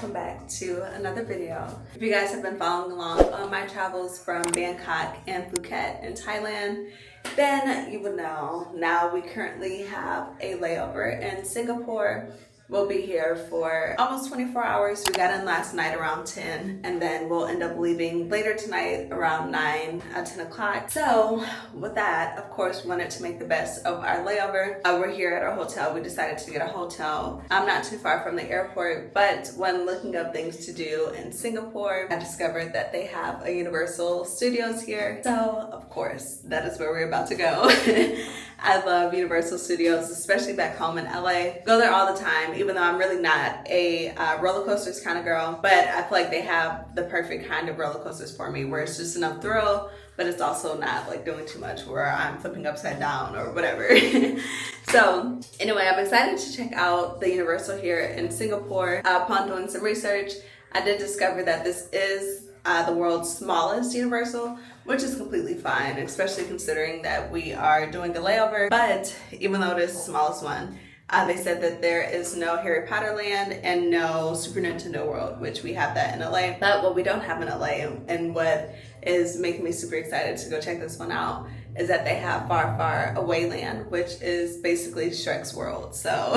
welcome back to another video. If you guys have been following along on my travels from Bangkok and Phuket in Thailand, then you would know now we currently have a layover in Singapore. We'll be here for almost 24 hours. We got in last night around 10, and then we'll end up leaving later tonight around 9, 10 o'clock. So with that, of course, we wanted to make the best of our layover. We're here at our hotel. We decided to get a hotel. I'm not too far from the airport, but when looking up things to do in Singapore, I discovered that they have a Universal Studios here. So of course, that is where we're about to go. I love Universal Studios, especially back home in LA. Go there all the time, even though I'm really not a roller coasters kind of girl, but I feel like they have the perfect kind of roller coasters for me, where it's just enough thrill, but it's also not like doing too much where I'm flipping upside down or whatever. So anyway, I'm excited to check out the Universal here in Singapore. Upon doing some research, I did discover that this is the world's smallest Universal, which is completely fine, especially considering that we are doing a layover. But even though it is the smallest one, they said that there is no Harry Potter Land and no Super Nintendo World, which we have that in LA. But what we don't have in LA, and what is making me super excited to go check this one out, is that they have Far Far Away Land, which is basically Shrek's world. So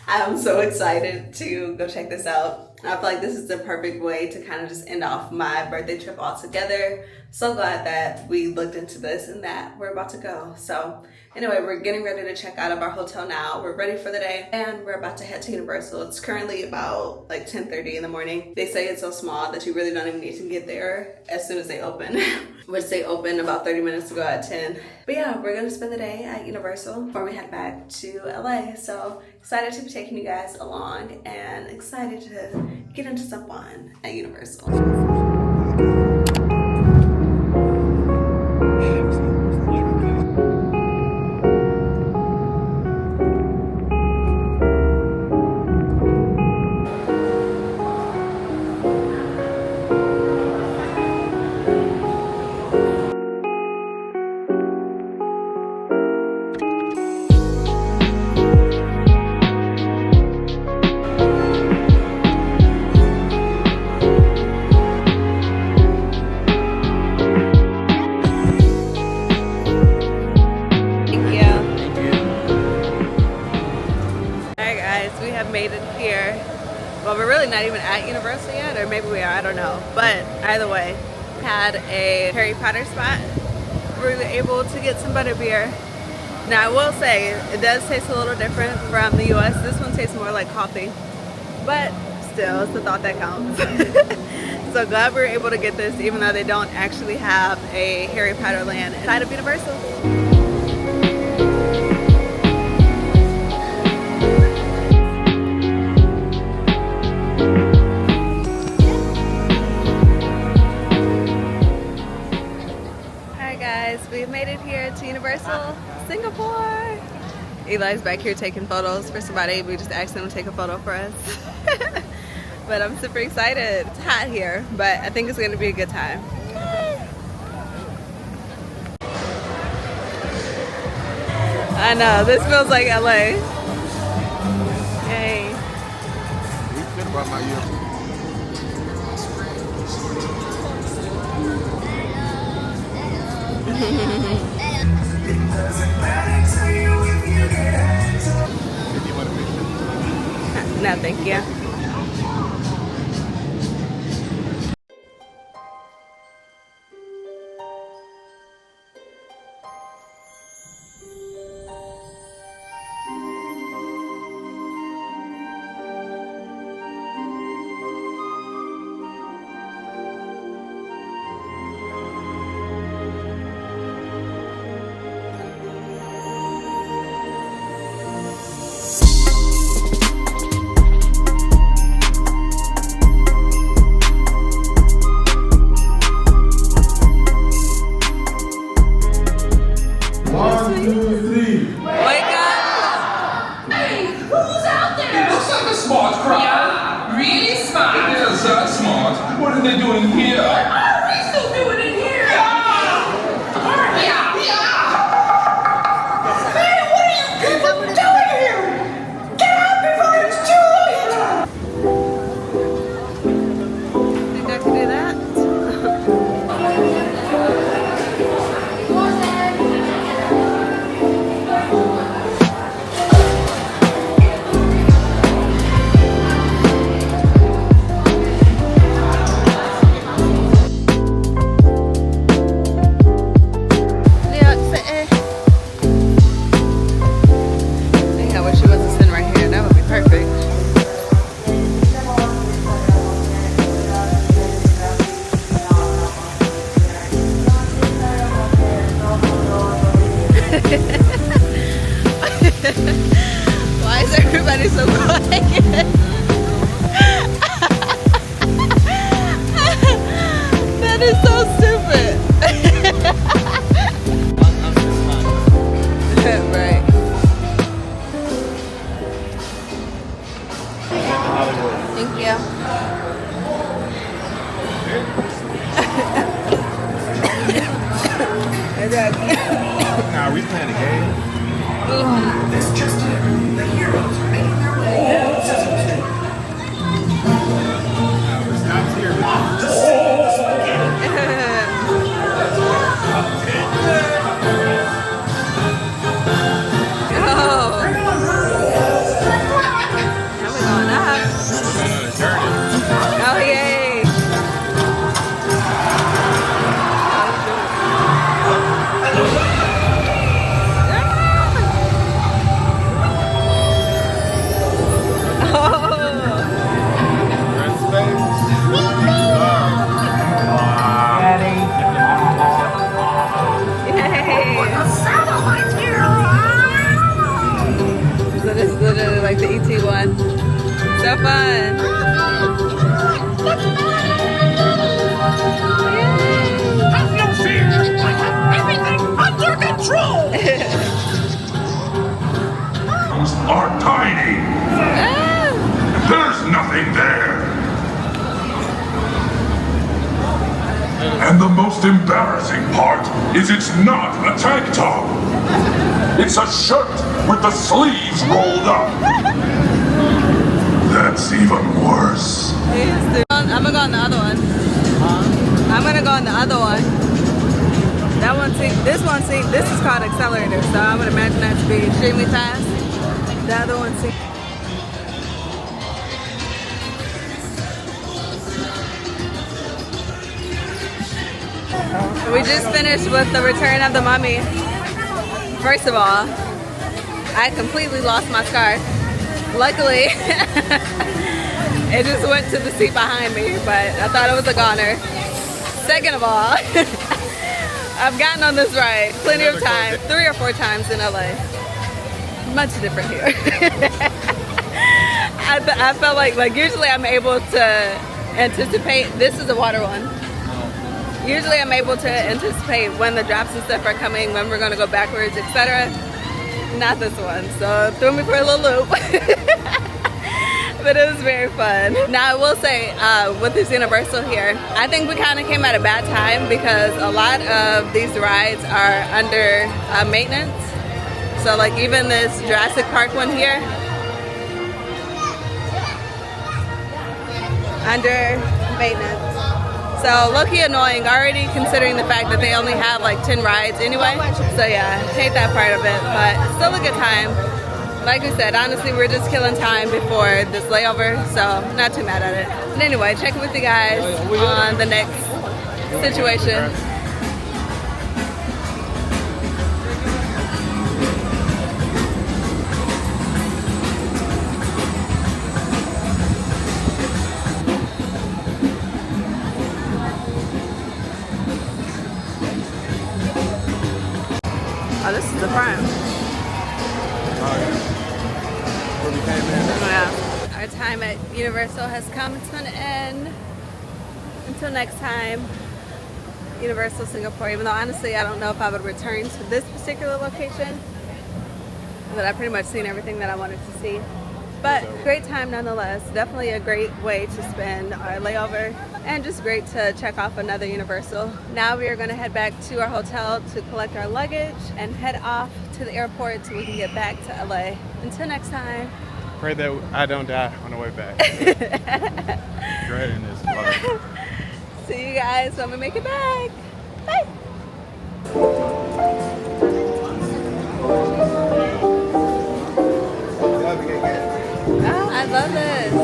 I'm so excited to go check this out. I feel like this is the perfect way to kind of just end off my birthday trip altogether. So glad that we looked into this and that we're about to go. So anyway, we're getting ready to check out of our hotel now. We're ready for the day and we're about to head to Universal. It's currently about like 10:30 in the morning. They say it's so small that you really don't even need to get there as soon as they open, which they open about 30 minutes ago at 10. But yeah, we're gonna spend the day at Universal before we head back to LA. So excited to be taking you guys along and excited to get into some fun at Universal. Made it here. Well, we're really not even at Universal yet, or maybe we are, I don't know. But either way, had a Harry Potter spot. We were able to get some Butterbeer. Now I will say, it does taste a little different from the US. This one tastes more like coffee. But still, it's the thought that counts. So glad we were able to get this, even though they don't actually have a Harry Potter Land inside of Universal. We've made it here to Universal Singapore. Eli's back here taking photos for somebody. We just asked him to take a photo for us. But I'm super excited. It's hot here, but I think it's going to be a good time. I know, this feels like LA. Hey. No, thank you. What are they doing here? What are we still doing in here? Man, what are you people doing here? Get out before it's too late! Thank you. Nah, we playing a game. This just in. The heroes are making their way down Sesame Street. Nah, it stops here. Oh. Now we're going up. Another journey. Oh, yay. Red space. Satellites here! So this is literally like the ET one. So fun. Have no fear! I have everything under control! Those are tiny. There's nothing there. And the most embarrassing part is it's not a tank top. It's a shirt with the sleeves rolled up. That's even worse. I'm gonna go on the other one. I'm gonna go on the other one. That one this is called accelerator, so I would imagine that to be extremely fast. The other one We just finished with the Return of the Mummy. First of all, I completely lost my scarf. Luckily, it just went to the seat behind me, but I thought it was a goner. Second of all, I've gotten on this ride plenty of times, 3 or 4 times in LA. Much different here. I felt like usually I'm able to anticipate. This is a water one. Usually I'm able to anticipate when the drops and stuff are coming, when we're going to go backwards, etc. Not this one, so it threw me for a little loop. But it was very fun. Now I will say, with this Universal here, I think we kind of came at a bad time because a lot of these rides are under maintenance. So like even this Jurassic Park one here, under maintenance. So low-key annoying already, considering the fact that they only have like 10 rides anyway. So yeah, hate that part of it, but still a good time. Like we said, honestly, we're just killing time before this layover, so not too mad at it. But anyway, checking with you guys on the next situation. Oh, this is the front. Where we came in. Yeah. Our time at Universal has come to an end. Until next time, Universal Singapore. Even though honestly, I don't know if I would return to this particular location, but I've pretty much seen everything that I wanted to see. But great time nonetheless. Definitely a great way to spend our layover, and just great to check off another Universal. Now we are going to head back to our hotel to collect our luggage and head off to the airport so we can get back to LA. Until next time. Pray that I don't die on the way back. Dreading this water. See you guys when we make it back. Bye. Oh, I love this.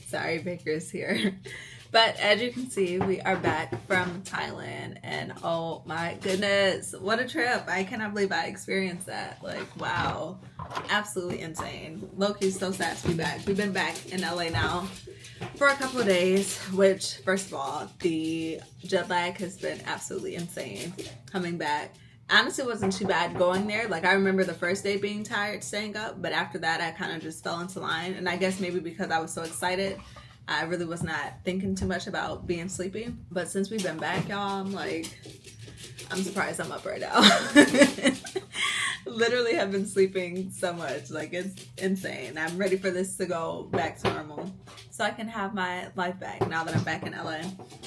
Sorry, Baker's here. But as you can see, we are back from Thailand, and oh my goodness, what a trip. I cannot believe I experienced that. Like, wow, absolutely insane. Loki's so sad to be back. We've been back in LA now for a couple of days, which, first of all, the jet lag has been absolutely insane coming back. Honestly, it wasn't too bad going there. Like, I remember the first day being tired, staying up, but after that, I kind of just fell into line. And I guess maybe because I was so excited, I really was not thinking too much about being sleepy. But since we've been back, y'all, I'm surprised I'm up right now. Literally have been sleeping so much. Like, it's insane. I'm ready for this to go back to normal so I can have my life back now that I'm back in LA.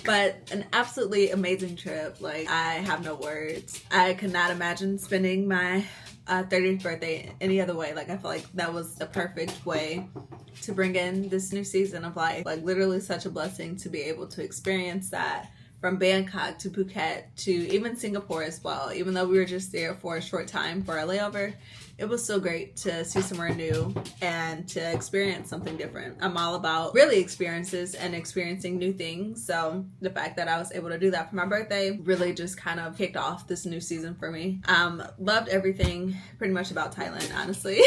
But an absolutely amazing trip. Like, I have no words. I could not imagine spending my 30th birthday any other way. Like, I feel like that was the perfect way to bring in this new season of life. Like, literally such a blessing to be able to experience that. From Bangkok to Phuket to even Singapore as well. Even though we were just there for a short time for a layover, it was so great to see somewhere new and to experience something different. I'm all about really experiences and experiencing new things. So the fact that I was able to do that for my birthday really just kind of kicked off this new season for me. Loved everything pretty much about Thailand, honestly.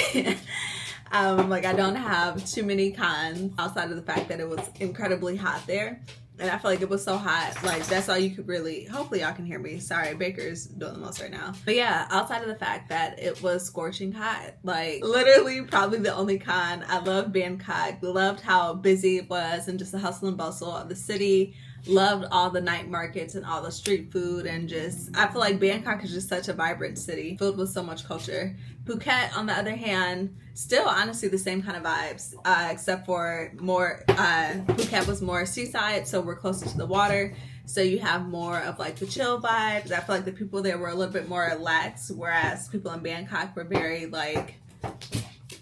I don't have too many cons outside of the fact that it was incredibly hot there. And I feel like it was so hot. Like, that's all you could really... Hopefully y'all can hear me. Sorry, Baker's doing the most right now. But yeah, outside of the fact that it was scorching hot. Like, literally probably the only con. I loved Bangkok. Loved how busy it was and just the hustle and bustle of the city. Loved all the night markets and all the street food, and just... I feel like Bangkok is just such a vibrant city filled with so much culture. Phuket, on the other hand, still honestly the same kind of vibes, except for more, Phuket was more seaside, so we're closer to the water, so you have more of like the chill vibes. I feel like the people there were a little bit more relaxed, whereas people in Bangkok were very like,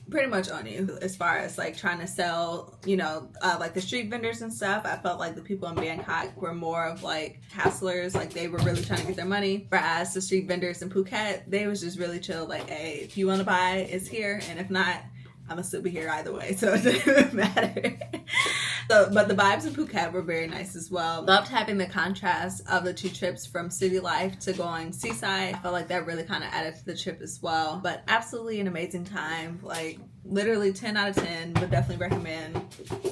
pretty much on you as far as like trying to sell, like the street vendors and stuff. I felt like the people in Bangkok were more of like hustlers, like they were really trying to get their money. Whereas the street vendors in Phuket, they was just really chill, like, hey, if you want to buy, it's here, and if not, I'm gonna still be here either way, so it doesn't matter. But the vibes in Phuket were very nice as well. Loved having the contrast of the two trips from city life to going seaside. I felt like that really kind of added to the trip as well. But absolutely an amazing time. Like, literally 10 out of 10. Would definitely recommend.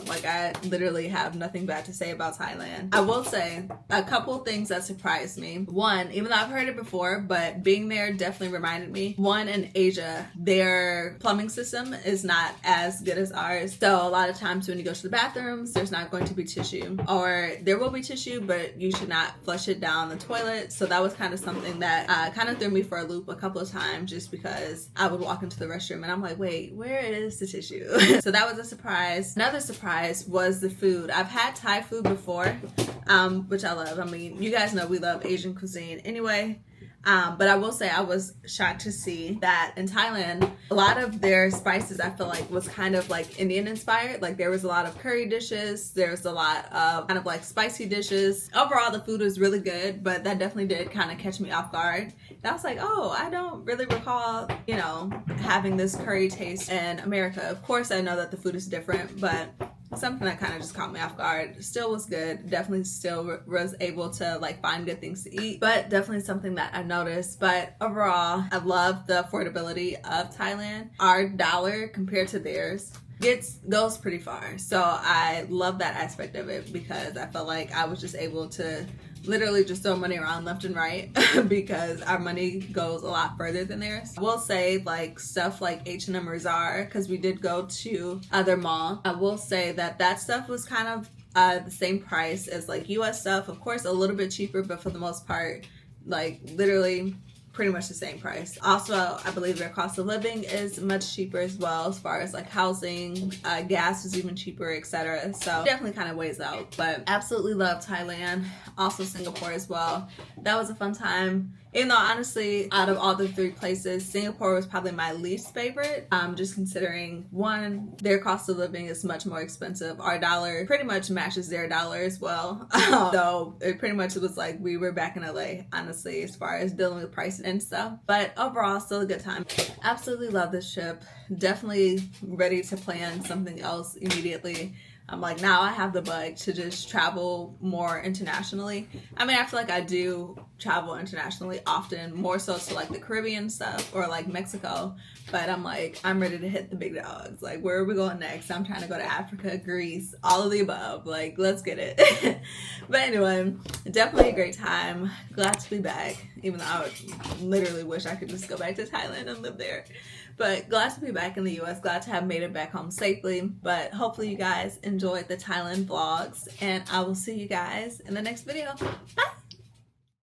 Like, I literally have nothing bad to say about Thailand. I will say a couple things that surprised me. One, even though I've heard it before, but being there definitely reminded me. One, in Asia, their plumbing system is not as good as ours. So a lot of times when you go to the bathrooms, there's not going to be tissue, or there will be tissue, but you should not flush it down the toilet. So that was kind of something that kind of threw me for a loop a couple of times, just because I would walk into the restroom and I'm like, wait, where is the tissue? So that was a surprise. Another surprise was the food. I've had Thai food before, which I love. I mean, you guys know we love Asian cuisine anyway. But I will say I was shocked to see that in Thailand, a lot of their spices I feel like was kind of like Indian inspired. Like, there was a lot of curry dishes. There was a lot of kind of like spicy dishes. Overall, the food was really good, but that definitely did kind of catch me off guard. And I was like, oh, I don't really recall, having this curry taste in America. Of course, I know that the food is different, but something that kind of just caught me off guard. Still was good. Definitely still was able to like find good things to eat, but definitely something that I noticed. But overall, I love the affordability of Thailand. Our dollar compared to theirs goes pretty far. So I love that aspect of it, because I felt like I was just able to literally just throw money around left and right because our money goes a lot further than theirs. I will say, like, stuff like H&M or Zara, because we did go to other mall, I will say that stuff was kind of the same price as like US stuff. Of course, a little bit cheaper, but for the most part, like, literally pretty much the same price. Also, I believe their cost of living is much cheaper as well, as far as like housing, gas is even cheaper, etc. So definitely kind of weighs out. But absolutely love Thailand. Also Singapore as well. That was a fun time. Even though, honestly, out of all the three places, Singapore was probably my least favorite. Just considering, one, their cost of living is much more expensive. Our dollar pretty much matches their dollar as well. So it pretty much was like we were back in LA, honestly, as far as dealing with prices and stuff. But overall, still a good time. Absolutely love this trip. Definitely ready to plan something else immediately. I'm like, now I have the bug to just travel more internationally. I mean, I feel like I do travel internationally often, more so to like the Caribbean stuff or like Mexico. But I'm like, I'm ready to hit the big dogs. Like, where are we going next? I'm trying to go to Africa, Greece, all of the above. Like, let's get it. But anyway, definitely a great time. Glad to be back, even though I would literally wish I could just go back to Thailand and live there. But glad to be back in the US, glad to have made it back home safely. But hopefully you guys enjoyed the Thailand vlogs, and I will see you guys in the next video. Bye!